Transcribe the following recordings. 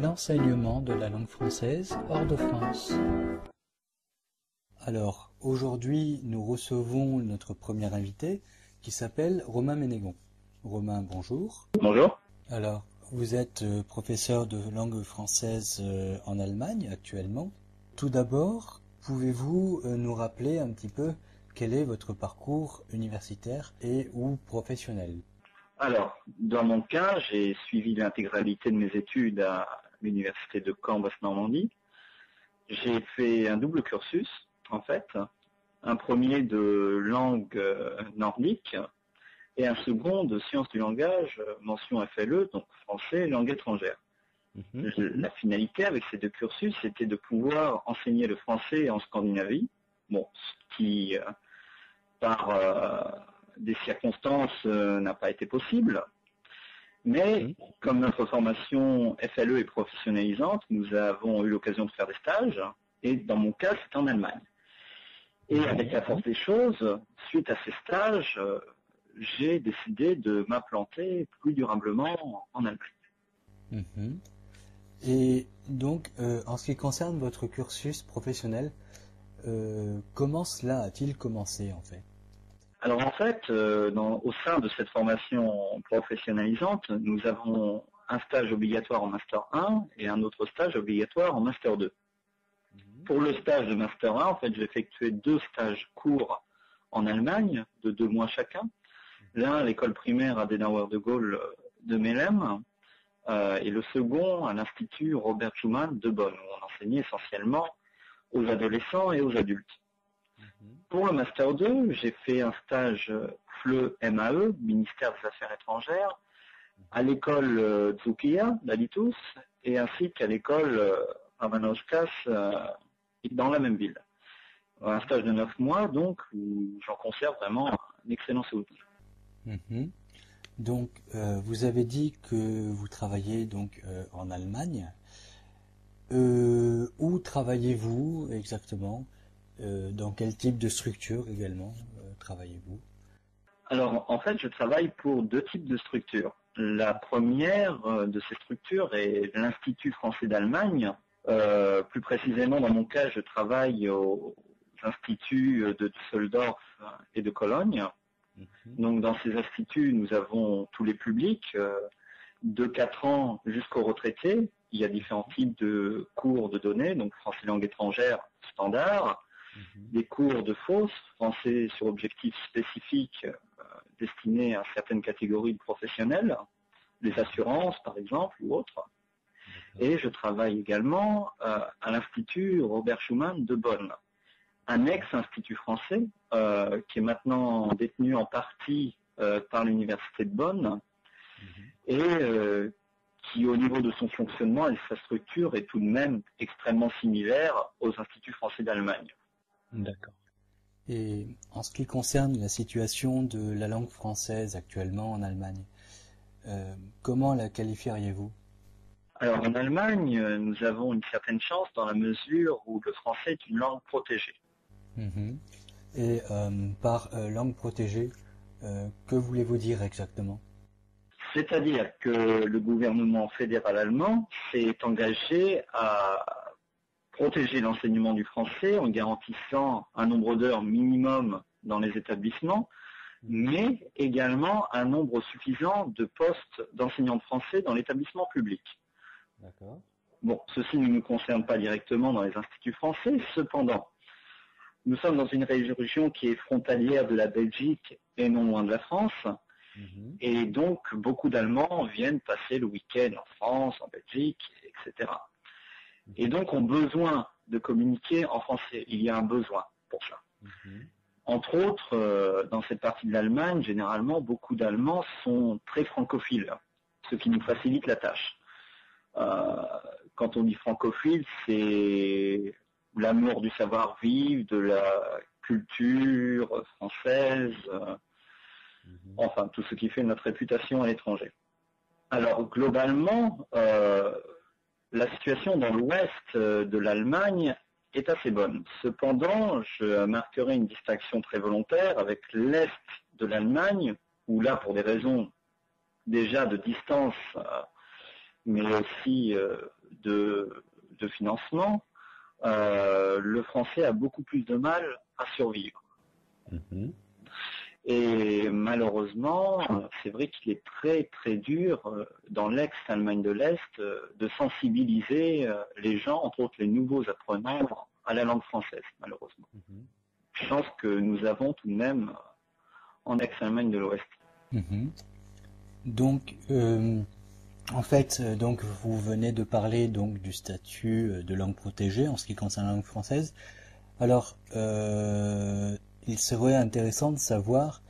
l'enseignement de la langue française hors de France. Alors, aujourd'hui, nous recevons notre premier invité qui s'appelle Romain Ménégon. Romain, bonjour. Bonjour. Alors, vous êtes professeur de langue française en Allemagne actuellement. Tout d'abord, pouvez-vous nous rappeler un petit peu quel est votre parcours universitaire et ou professionnel? Alors, dans mon cas, j'ai suivi l'intégralité de mes études à l'université de Caen, Basse-Normandie. J'ai fait un double cursus, en fait. Un premier de langue nordique et un second de sciences du langage, mention FLE, donc français et langue étrangère. La finalité avec ces deux cursus, c'était de pouvoir enseigner le français en Scandinavie, bon, ce qui, par des circonstances, n'a pas été possible. Mais comme notre formation FLE est professionnalisante, nous avons eu l'occasion de faire des stages, et dans mon cas, c'était en Allemagne. Et avec la force des choses, suite à ces stages, j'ai décidé de m'implanter plus durablement en Allemagne. Et donc, en ce qui concerne votre cursus professionnel, comment cela a-t-il commencé en fait? Alors en fait, au sein de cette formation professionnalisante, nous avons un stage obligatoire en Master 1 et un autre stage obligatoire en Master 2. Pour le stage de Master 1, en fait, j'ai effectué 2 stages courts en Allemagne, de 2 mois chacun. L'un à l'école primaire Adenauer de Gaulle de Melhem, et le second à l'Institut Robert Schumann de Bonn, où on enseignait essentiellement aux adolescents et aux adultes. Pour le Master 2, j'ai fait un stage FLE MAE, ministère des Affaires étrangères, à l'école Zukia d'Alitus, et ainsi qu'à l'école Ramanauskas dans la même ville. Un stage de 9 mois, donc, où j'en conserve vraiment un excellent souvenir. Donc, vous avez dit que vous travaillez donc en Allemagne. Où travaillez-vous exactement? Dans quel type de structure également travaillez-vous? Alors, en fait, je travaille pour 2 types de structures. La première de ces structures est l'Institut français d'Allemagne. Plus précisément, dans mon cas, je travaille aux instituts de Düsseldorf et de Cologne. Donc, dans ces instituts, nous avons tous les publics, de 4 ans jusqu'aux retraités. Il y a différents types de cours de données, donc français langue étrangère standard, des cours de FOSS, français sur objectifs spécifiques destinés à certaines catégories de professionnels, les assurances par exemple ou autres. Et je travaille également à l'Institut Robert Schumann de Bonn, un ex-institut français qui est maintenant détenu en partie par l'Université de Bonn et qui, au niveau de son fonctionnement et de sa structure, est tout de même extrêmement similaire aux instituts français d'Allemagne. D'accord. Et en ce qui concerne la situation de la langue française actuellement en Allemagne, comment la qualifieriez-vous? Alors en Allemagne, nous avons une certaine chance dans la mesure où le français est une langue protégée. Et par langue protégée, que voulez-vous dire exactement? C'est-à-dire que le gouvernement fédéral allemand s'est engagé à protéger l'enseignement du français en garantissant un nombre d'heures minimum dans les établissements, mais également un nombre suffisant de postes d'enseignants de français dans l'établissement public. D'accord. Bon, ceci ne nous concerne pas directement dans les instituts français, cependant, nous sommes dans une région qui est frontalière de la Belgique et non loin de la France, et donc beaucoup d'Allemands viennent passer le week-end en France, en Belgique, etc. Et donc ont besoin de communiquer en français. Il y a un besoin pour ça. Entre autres, dans cette partie de l'Allemagne, généralement, beaucoup d'Allemands sont très francophiles, ce qui nous facilite la tâche. Quand on dit francophile, c'est l'amour du savoir-vivre, de la culture française, enfin tout ce qui fait notre réputation à l'étranger. Alors globalement, la situation dans l'ouest de l'Allemagne est assez bonne. Cependant, je marquerai une distinction très volontaire avec l'est de l'Allemagne, où là, pour des raisons déjà de distance, mais aussi de financement, le français a beaucoup plus de mal à survivre. Mhm. Et malheureusement, c'est vrai qu'il est très très dur dans l'ex-Allemagne de l'Est de sensibiliser les gens, entre autres les nouveaux apprenants, à la langue française, malheureusement. Mhm. Chance que nous avons tout de même en ex-Allemagne de l'Ouest. Mhm. Donc, en fait, donc vous venez de parler donc du statut de langue protégée en ce qui concerne la langue française. Alors, il serait intéressant de savoir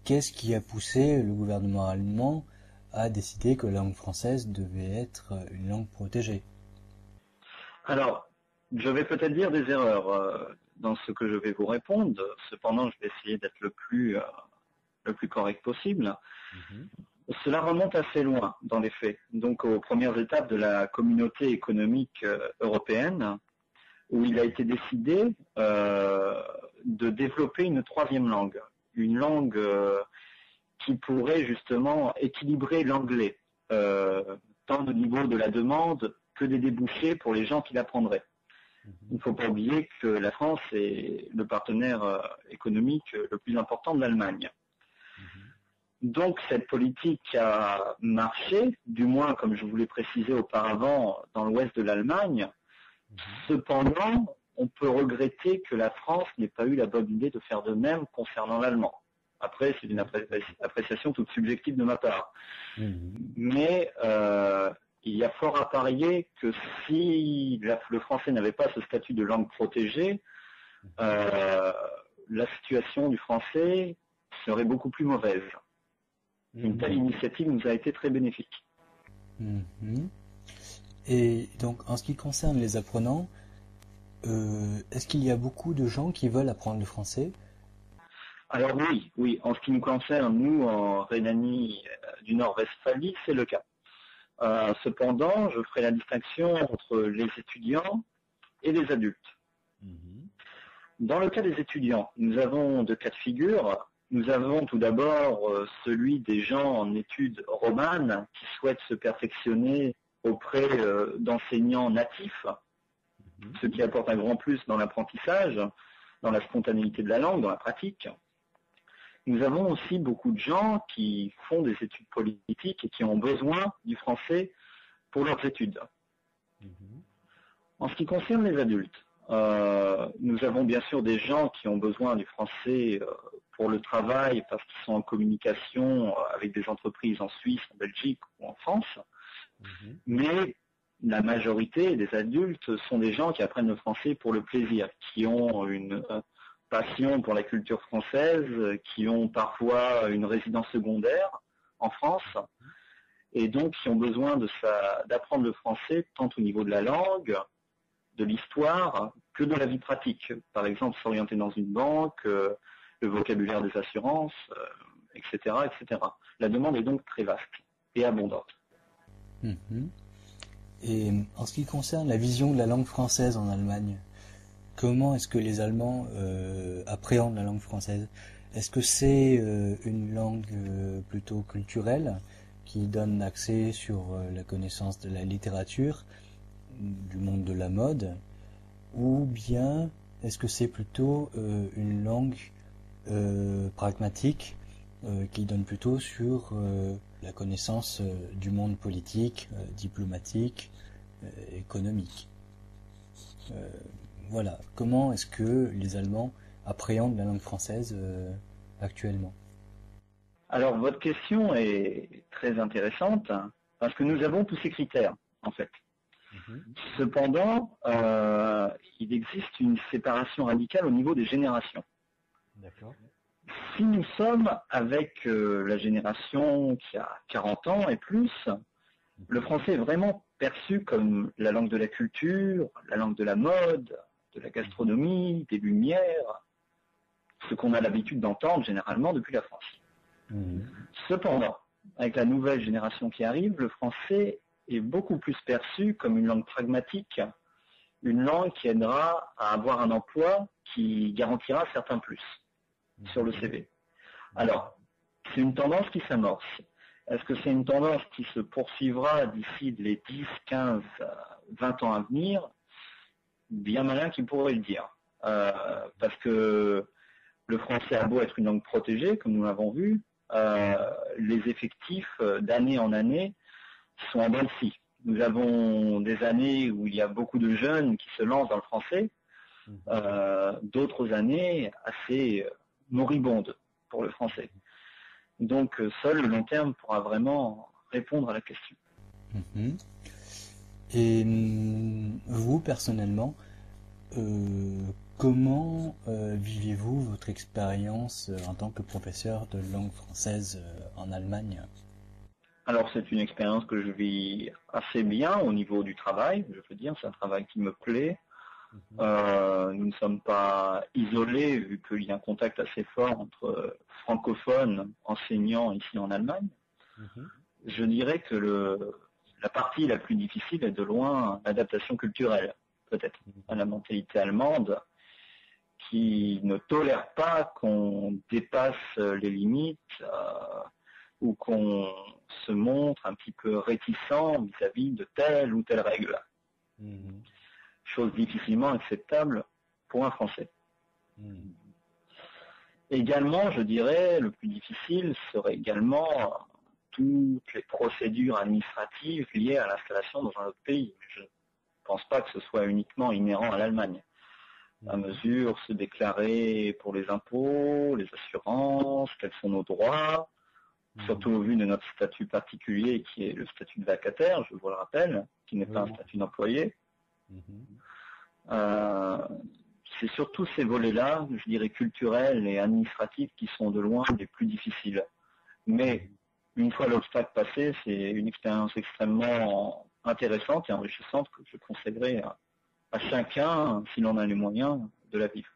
qu'est-ce qui a poussé le gouvernement allemand à décider que la langue française devait être une langue protégée. Alors, je vais peut-être dire des erreurs dans ce que je vais vous répondre. Cependant, je vais essayer d'être le plus correct possible. Mhm. Cela remonte assez loin dans les faits, donc aux premières étapes de la communauté économique européenne, où il a été décidé de développer une troisième langue, une langue qui pourrait justement équilibrer l'anglais, tant au niveau de la demande que des débouchés pour les gens qui l'apprendraient. Il ne faut pas oublier que la France est le partenaire économique le plus important de l'Allemagne. Donc cette politique a marché, du moins comme je vous l'ai précisé auparavant, dans l'ouest de l'Allemagne. Cependant, on peut regretter que la France n'ait pas eu la bonne idée de faire de même concernant l'allemand. Après, c'est une appréciation toute subjective de ma part. Mais il y a fort à parier que si le français n'avait pas ce statut de langue protégée, la situation du français serait beaucoup plus mauvaise. Une telle initiative nous a été très bénéfique. Mhm. Et donc, en ce qui concerne les apprenants, est-ce qu'il y a beaucoup de gens qui veulent apprendre le français? Alors oui, en ce qui nous concerne, nous, en Rhénanie du Nord-Westphalie, c'est le cas. Cependant, je ferai la distinction entre les étudiants et les adultes. Dans le cas des étudiants, nous avons deux cas de figure. Nous avons tout d'abord celui des gens en études romanes qui souhaitent se perfectionner auprès d'enseignants natifs, ce qui apporte un grand plus dans l'apprentissage, dans la spontanéité de la langue, dans la pratique. Nous avons aussi beaucoup de gens qui font des études politiques et qui ont besoin du français pour leurs études. En ce qui concerne les adultes, nous avons bien sûr des gens qui ont besoin du français pour le travail parce qu'ils sont en communication avec des entreprises en Suisse, en Belgique ou en France. Mais la majorité des adultes sont des gens qui apprennent le français pour le plaisir, qui ont une passion pour la culture française, qui ont parfois une résidence secondaire en France, et donc qui ont besoin d'apprendre le français tant au niveau de la langue, de l'histoire, que de la vie pratique. Par exemple, s'orienter dans une banque, le vocabulaire des assurances, etc., etc. La demande est donc très vaste et abondante. Et en ce qui concerne la vision de la langue française en Allemagne, comment est-ce que les Allemands appréhendent la langue française? Est-ce que c'est une langue plutôt culturelle qui donne accès sur la connaissance de la littérature, du monde de la mode, ou bien est-ce que c'est plutôt une langue pragmatique qui donne plutôt sur la connaissance du monde politique, diplomatique, économique? Voilà, comment est-ce que les Allemands appréhendent la langue française actuellement? Alors, votre question est très intéressante parce que nous avons tous ces critères, en fait. Cependant, il existe une séparation radicale au niveau des générations. D'accord. Si nous sommes avec la génération qui a 40 ans et plus, le français est vraiment perçu comme la langue de la culture, la langue de la mode, de la gastronomie, des lumières, ce qu'on a l'habitude d'entendre généralement depuis la France. Cependant, avec la nouvelle génération qui arrive, le français est beaucoup plus perçu comme une langue pragmatique, une langue qui aidera à avoir un emploi qui garantira certains plus sur le CV. Alors, c'est une tendance qui s'amorce. Est-ce que c'est une tendance qui se poursuivra d'ici les 10, 15, 20 ans à venir? Bien malin qui pourrait le dire. Parce que le français a beau être une langue protégée, comme nous l'avons vu, les effectifs d'année en année sont en dents de scie. Nous avons des années où il y a beaucoup de jeunes qui se lancent dans le français, d'autres années assez moribondes pour le français. Donc seul le long terme pourra vraiment répondre à la question. Et vous, personnellement, comment vivez-vous votre expérience en tant que professeur de langue française en Allemagne? Alors c'est une expérience que je vis assez bien au niveau du travail, je veux dire, c'est un travail qui me plaît. Nous ne sommes pas isolés vu qu'il y a un contact assez fort entre francophones enseignants ici en Allemagne. Je dirais que la partie la plus difficile est de loin l'adaptation culturelle, peut-être, à la mentalité allemande, qui ne tolère pas qu'on dépasse les limites ou qu'on se montre un petit peu réticent vis-à-vis de telle ou telle règle. Chose difficilement acceptable pour un Français. Également, je dirais, le plus difficile serait également toutes les procédures administratives liées à l'installation dans un autre pays. Je ne pense pas que ce soit uniquement inhérent à l'Allemagne. À mesure, se déclarer pour les impôts, les assurances, quels sont nos droits, surtout au vu de notre statut particulier qui est le statut de vacataire, je vous le rappelle, qui n'est pas un statut d'employé. C'est surtout ces volets-là, je dirais culturels et administratifs, qui sont de loin les plus difficiles. Mais une fois l'obstacle passé, c'est une expérience extrêmement intéressante et enrichissante que je conseillerais à chacun, s'il en a les moyens, de la vivre.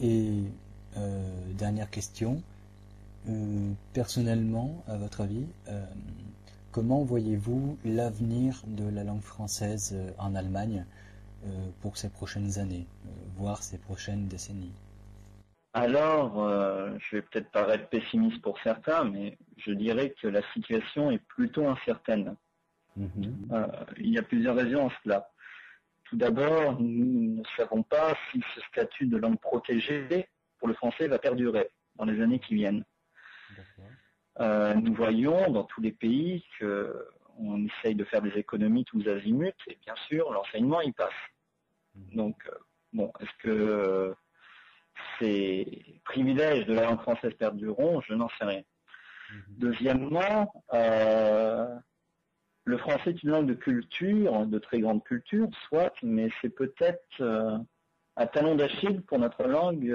Et dernière question, personnellement, à votre avis, comment voyez-vous l'avenir de la langue française en Allemagne pour ces prochaines années, voire ces prochaines décennies? Alors, je vais peut-être paraître pessimiste pour certains, mais je dirais que la situation est plutôt incertaine. Il y a plusieurs raisons à cela. Tout d'abord, nous ne savons pas si ce statut de langue protégée pour le français va perdurer dans les années qui viennent. Nous voyons dans tous les pays qu'on essaye de faire des économies tous azimuts, et bien sûr, l'enseignement y passe. Donc, bon, est-ce que ces privilèges de la langue française perdureront? Je n'en sais rien. Deuxièmement, le français est une langue de culture, de très grande culture, soit, mais c'est peut-être un talon d'Achille pour notre langue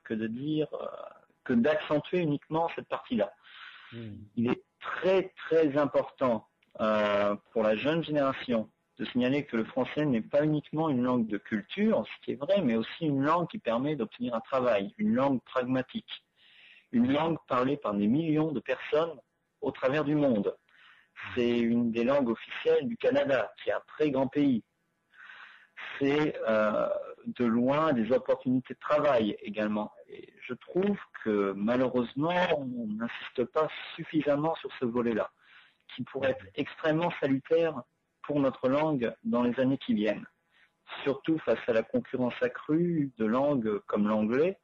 que d'accentuer uniquement cette partie-là. Il est très très important pour la jeune génération de signaler que le français n'est pas uniquement une langue de culture, ce qui est vrai, mais aussi une langue qui permet d'obtenir un travail, une langue pragmatique, une langue parlée par des millions de personnes au travers du monde. C'est une des langues officielles du Canada, qui est un très grand pays. C'est de loin des opportunités de travail également. Et je trouve que malheureusement, on n'insiste pas suffisamment sur ce volet-là, qui pourrait être extrêmement salutaire pour notre langue dans les années qui viennent. Surtout face à la concurrence accrue de langues comme l'anglais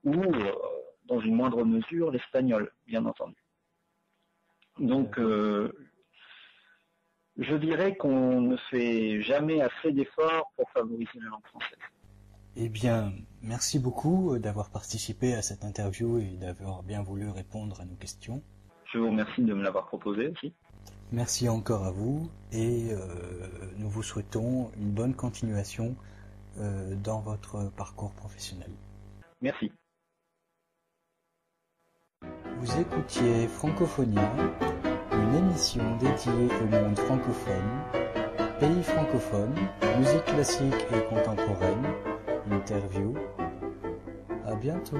ou, dans une moindre mesure, l'espagnol, bien entendu. Donc, je dirais qu'on ne fait jamais assez d'efforts pour favoriser la langue française. Eh bien, merci beaucoup d'avoir participé à cette interview et d'avoir bien voulu répondre à nos questions. Je vous remercie de me l'avoir proposé aussi. Merci encore à vous et nous vous souhaitons une bonne continuation dans votre parcours professionnel. Merci. Vous écoutiez Francophonia, une émission dédiée au monde francophone, pays francophone, musique classique et contemporaine, interview. À bientôt.